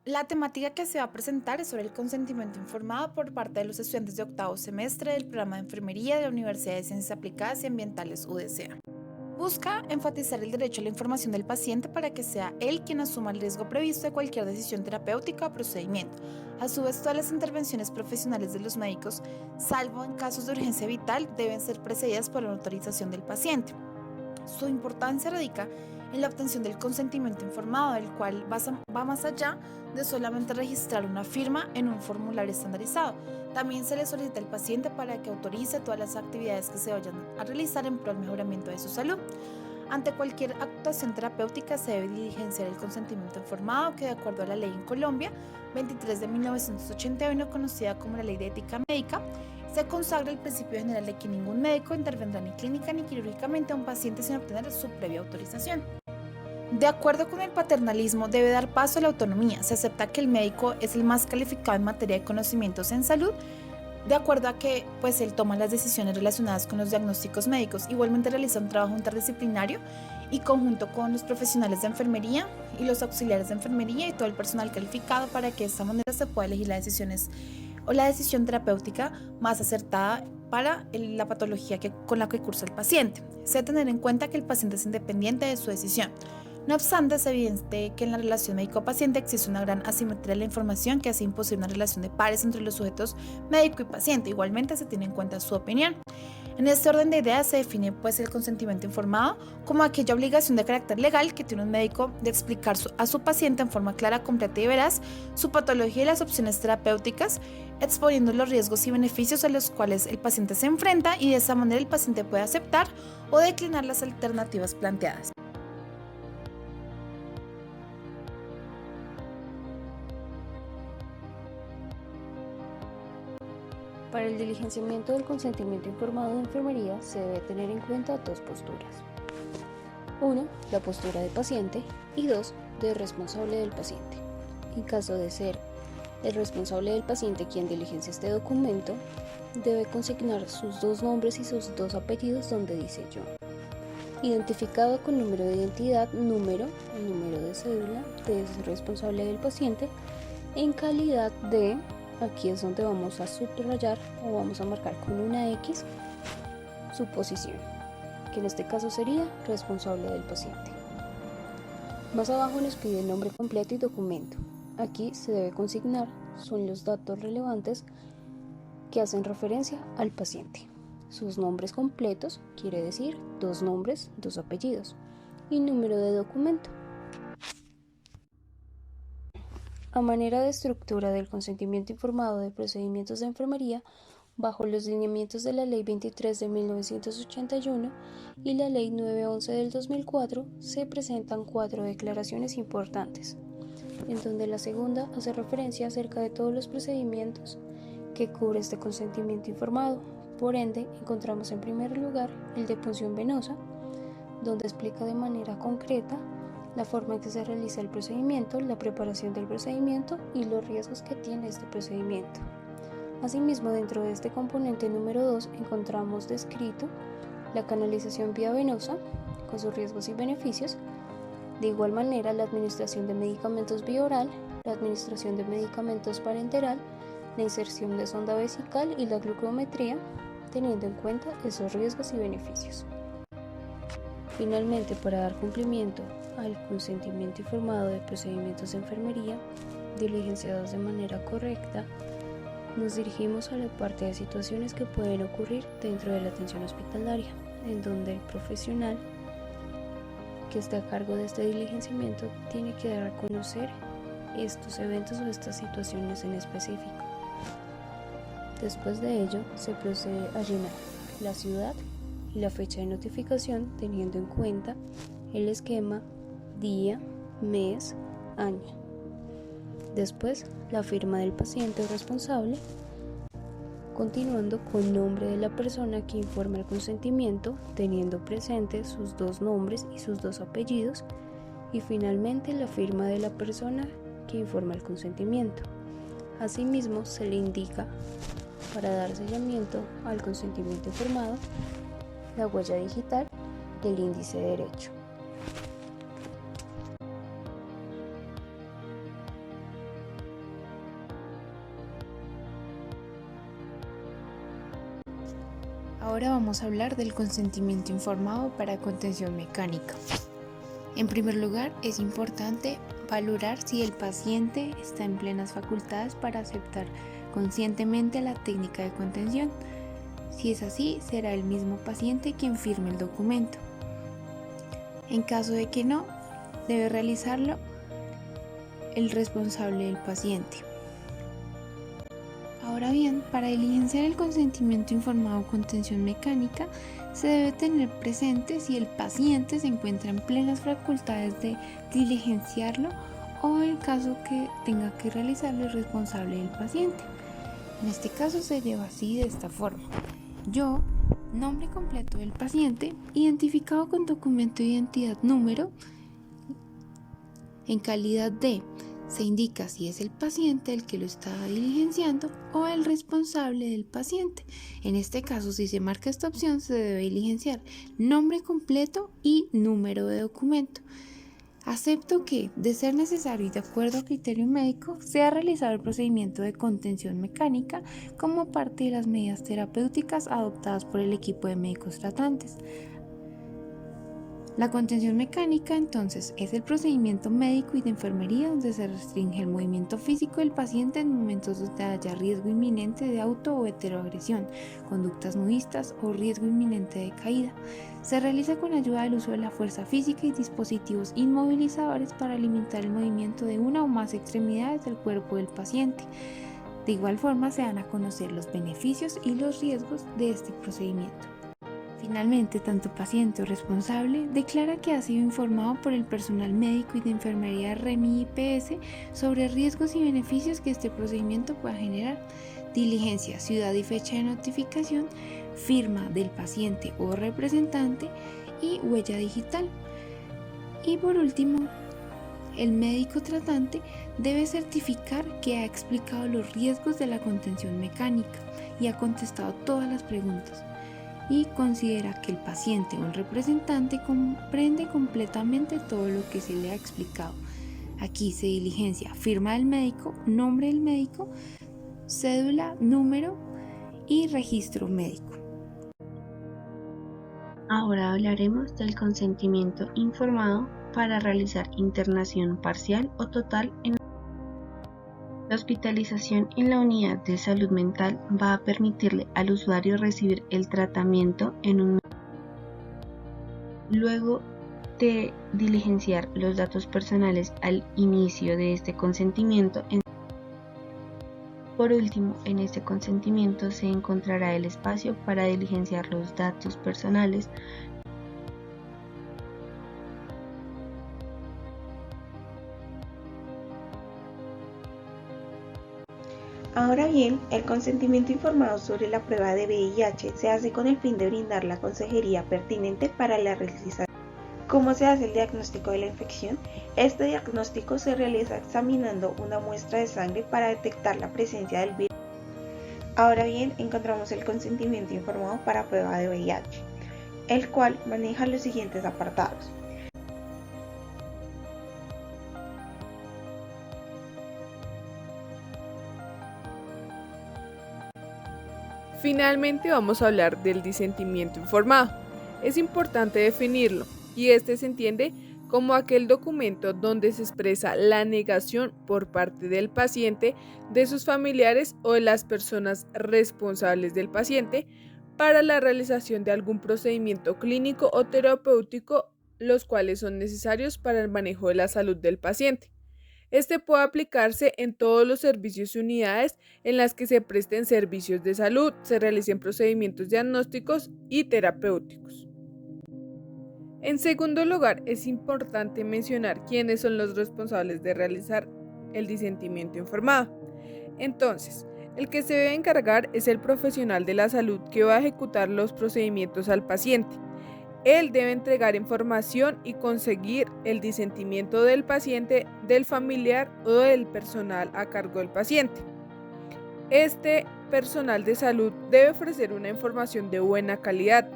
La temática que se va a presentar es sobre el consentimiento informado por parte de los estudiantes de octavo semestre del programa de enfermería de la Universidad de Ciencias Aplicadas y Ambientales UDCA. Busca enfatizar el derecho a la información del paciente para que sea él quien asuma el riesgo previsto de cualquier decisión terapéutica o procedimiento. A su vez, todas las intervenciones profesionales de los médicos, salvo en casos de urgencia vital, deben ser precedidas por la autorización del paciente. Su importancia radica en la obtención del consentimiento informado, el cual va más allá de solamente registrar una firma en un formulario estandarizado. También se le solicita al paciente para que autorice todas las actividades que se vayan a realizar en pro del mejoramiento de su salud. Ante cualquier actuación terapéutica se debe diligenciar el consentimiento informado que, de acuerdo a la ley en Colombia 23 de 1981, conocida como la Ley de Ética Médica, se consagra el principio general de que ningún médico intervendrá ni clínica ni quirúrgicamente a un paciente sin obtener su previa autorización. De acuerdo con el paternalismo, debe dar paso a la autonomía. Se acepta que el médico es el más calificado en materia de conocimientos en salud, de acuerdo a que él toma las decisiones relacionadas con los diagnósticos médicos. Igualmente realiza un trabajo interdisciplinario y conjunto con los profesionales de enfermería y los auxiliares de enfermería y todo el personal calificado para que de esta manera se pueda elegir las decisiones o la decisión terapéutica más acertada para la patología con la que cursa el paciente. Se debe tener en cuenta que el paciente es independiente de su decisión. No obstante, es evidente que en la relación médico-paciente existe una gran asimetría de la información que hace imposible una relación de pares entre los sujetos médico y paciente. Igualmente se tiene en cuenta su opinión. En este orden de ideas se define el consentimiento informado como aquella obligación de carácter legal que tiene un médico de explicar a su paciente en forma clara, completa y veraz su patología y las opciones terapéuticas, exponiendo los riesgos y beneficios a los cuales el paciente se enfrenta, y de esa manera el paciente puede aceptar o declinar las alternativas planteadas. Para el diligenciamiento del consentimiento informado de enfermería se debe tener en cuenta dos posturas. 1. La postura de paciente y 2. De responsable del paciente. En caso de ser el responsable del paciente quien diligencia este documento, debe consignar sus dos nombres y sus dos apellidos donde dice yo. Identificado con número de identidad, el número de cédula de ese responsable del paciente, en calidad de... Aquí es donde vamos a subrayar o vamos a marcar con una X su posición, que en este caso sería responsable del paciente. Más abajo nos pide el nombre completo y documento. Aquí se debe consignar son los datos relevantes que hacen referencia al paciente. Sus nombres completos quiere decir dos nombres, dos apellidos y número de documento. A manera de estructura del consentimiento informado de procedimientos de enfermería, bajo los lineamientos de la Ley 23 de 1981 y la Ley 911 del 2004, se presentan 4 declaraciones importantes, en donde la segunda hace referencia acerca de todos los procedimientos que cubre este consentimiento informado. Por ende, encontramos en primer lugar el de punción venosa, donde explica de manera concreta la forma en que se realiza el procedimiento, la preparación del procedimiento y los riesgos que tiene este procedimiento. Asimismo, dentro de este componente número 2 encontramos descrito la canalización vía venosa con sus riesgos y beneficios. De igual manera, la administración de medicamentos vía oral, la administración de medicamentos parenteral, la inserción de sonda vesical y la glucometría, teniendo en cuenta esos riesgos y beneficios. Finalmente, para dar cumplimiento al consentimiento informado de procedimientos de enfermería diligenciados de manera correcta, nos dirigimos a la parte de situaciones que pueden ocurrir dentro de la atención hospitalaria, en donde el profesional que está a cargo de este diligenciamiento tiene que dar a conocer estos eventos o estas situaciones en específico. Después de ello, se procede a llenar la ciudad y la fecha de notificación teniendo en cuenta el esquema día, mes, año. Después, la firma del paciente o responsable, continuando con nombre de la persona que informa el consentimiento, teniendo presentes sus dos nombres y sus dos apellidos, y finalmente la firma de la persona que informa el consentimiento. Asimismo, se le indica, para dar sellamiento al consentimiento informado, la huella digital del índice de derecho. Ahora vamos a hablar del consentimiento informado para contención mecánica. En primer lugar, es importante valorar si el paciente está en plenas facultades para aceptar conscientemente la técnica de contención. Si es así, será el mismo paciente quien firme el documento. En caso de que no, debe realizarlo el responsable del paciente. Ahora bien, para diligenciar el consentimiento informado con contención mecánica, se debe tener presente si el paciente se encuentra en plenas facultades de diligenciarlo o en caso que tenga que realizarlo el responsable del paciente. En este caso se lleva así de esta forma. Yo, nombre completo del paciente, identificado con documento de identidad número, en calidad de, se indica si es el paciente el que lo está diligenciando o el responsable del paciente. En este caso, si se marca esta opción, se debe diligenciar nombre completo y número de documento. Acepto que, de ser necesario y de acuerdo a criterio médico, sea realizado el procedimiento de contención mecánica como parte de las medidas terapéuticas adoptadas por el equipo de médicos tratantes. La contención mecánica, entonces, es el procedimiento médico y de enfermería donde se restringe el movimiento físico del paciente en momentos donde haya riesgo inminente de auto o heteroagresión, conductas nudistas o riesgo inminente de caída. Se realiza con ayuda del uso de la fuerza física y dispositivos inmovilizadores para limitar el movimiento de una o más extremidades del cuerpo del paciente. De igual forma, se dan a conocer los beneficios y los riesgos de este procedimiento. Finalmente, tanto paciente o responsable declara que ha sido informado por el personal médico y de enfermería REMI-IPS sobre riesgos y beneficios que este procedimiento pueda generar. Diligencia, ciudad y fecha de notificación, firma del paciente o representante y huella digital. Y por último, el médico tratante debe certificar que ha explicado los riesgos de la contención mecánica y ha contestado todas las preguntas, y considera que el paciente o el representante comprende completamente todo lo que se le ha explicado. Aquí se diligencia firma del médico, nombre del médico, cédula, número y registro médico. Ahora hablaremos del consentimiento informado para realizar internación parcial o total en la hospitalización en la unidad de salud mental va a permitirle al usuario recibir el tratamiento en un luego de diligenciar los datos personales al inicio de este consentimiento. Por último, en este consentimiento se encontrará el espacio para diligenciar los datos personales. Ahora bien, el consentimiento informado sobre la prueba de VIH se hace con el fin de brindar la consejería pertinente para la realización. ¿Cómo se hace el diagnóstico de la infección? Este diagnóstico se realiza examinando una muestra de sangre para detectar la presencia del virus. Ahora bien, encontramos el consentimiento informado para prueba de VIH, el cual maneja los siguientes apartados. Finalmente vamos a hablar del disentimiento informado. Es importante definirlo y este se entiende como aquel documento donde se expresa la negación por parte del paciente, de sus familiares o de las personas responsables del paciente para la realización de algún procedimiento clínico o terapéutico, los cuales son necesarios para el manejo de la salud del paciente. Este puede aplicarse en todos los servicios y unidades en las que se presten servicios de salud, se realicen procedimientos diagnósticos y terapéuticos. En segundo lugar, es importante mencionar quiénes son los responsables de realizar el disentimiento informado. Entonces, el que se debe encargar es el profesional de la salud que va a ejecutar los procedimientos al paciente. Él debe entregar información y conseguir el disentimiento del paciente, del familiar o del personal a cargo del paciente. Este personal de salud debe ofrecer una información de buena calidad.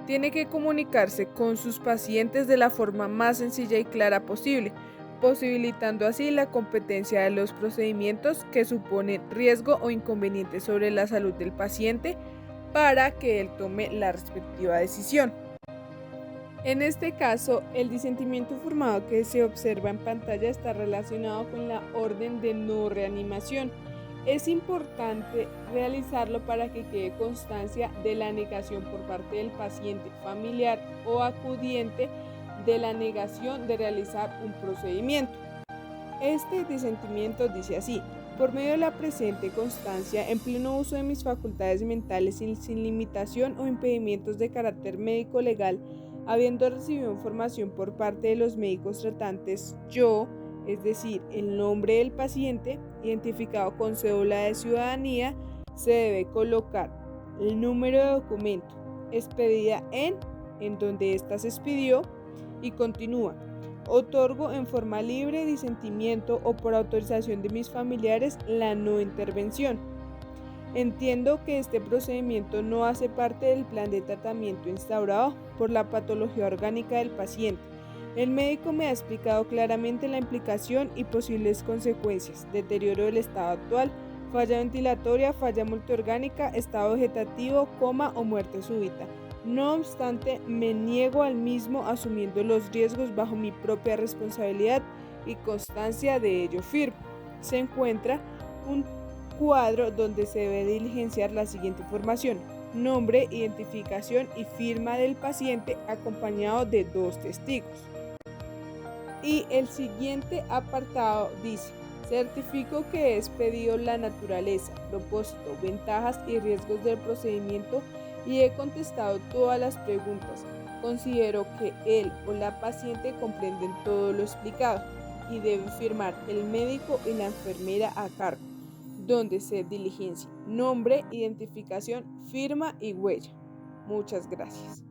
Tiene que comunicarse con sus pacientes de la forma más sencilla y clara posible, posibilitando así la competencia de los procedimientos que suponen riesgo o inconveniente sobre la salud del paciente para que él tome la respectiva decisión. En este caso, el disentimiento informado que se observa en pantalla está relacionado con la orden de no reanimación. Es importante realizarlo para que quede constancia de la negación por parte del paciente, familiar o acudiente de la negación de realizar un procedimiento. Este disentimiento dice así: por medio de la presente constancia, en pleno uso de mis facultades mentales sin limitación o impedimentos de carácter médico-legal, habiendo recibido información por parte de los médicos tratantes, yo, es decir, el nombre del paciente, identificado con cédula de ciudadanía, se debe colocar el número de documento, expedida en donde ésta se expidió, y continúa. Otorgo en forma libre, disentimiento o por autorización de mis familiares la no intervención. Entiendo que este procedimiento no hace parte del plan de tratamiento instaurado por la patología orgánica del paciente. El médico me ha explicado claramente la implicación y posibles consecuencias: deterioro del estado actual, falla ventilatoria, falla multiorgánica, estado vegetativo, coma o muerte súbita. No obstante, me niego al mismo, asumiendo los riesgos bajo mi propia responsabilidad y constancia de ello firme. Se encuentra un cuadro donde se debe diligenciar la siguiente información: nombre, identificación y firma del paciente acompañado de 2 testigos. Y el siguiente apartado dice: certifico que he expedido la naturaleza, propósito, ventajas y riesgos del procedimiento y he contestado todas las preguntas. Considero que él o la paciente comprenden todo lo explicado y debe firmar el médico y la enfermera a cargo, donde se diligencia nombre, identificación, firma y huella. Muchas gracias.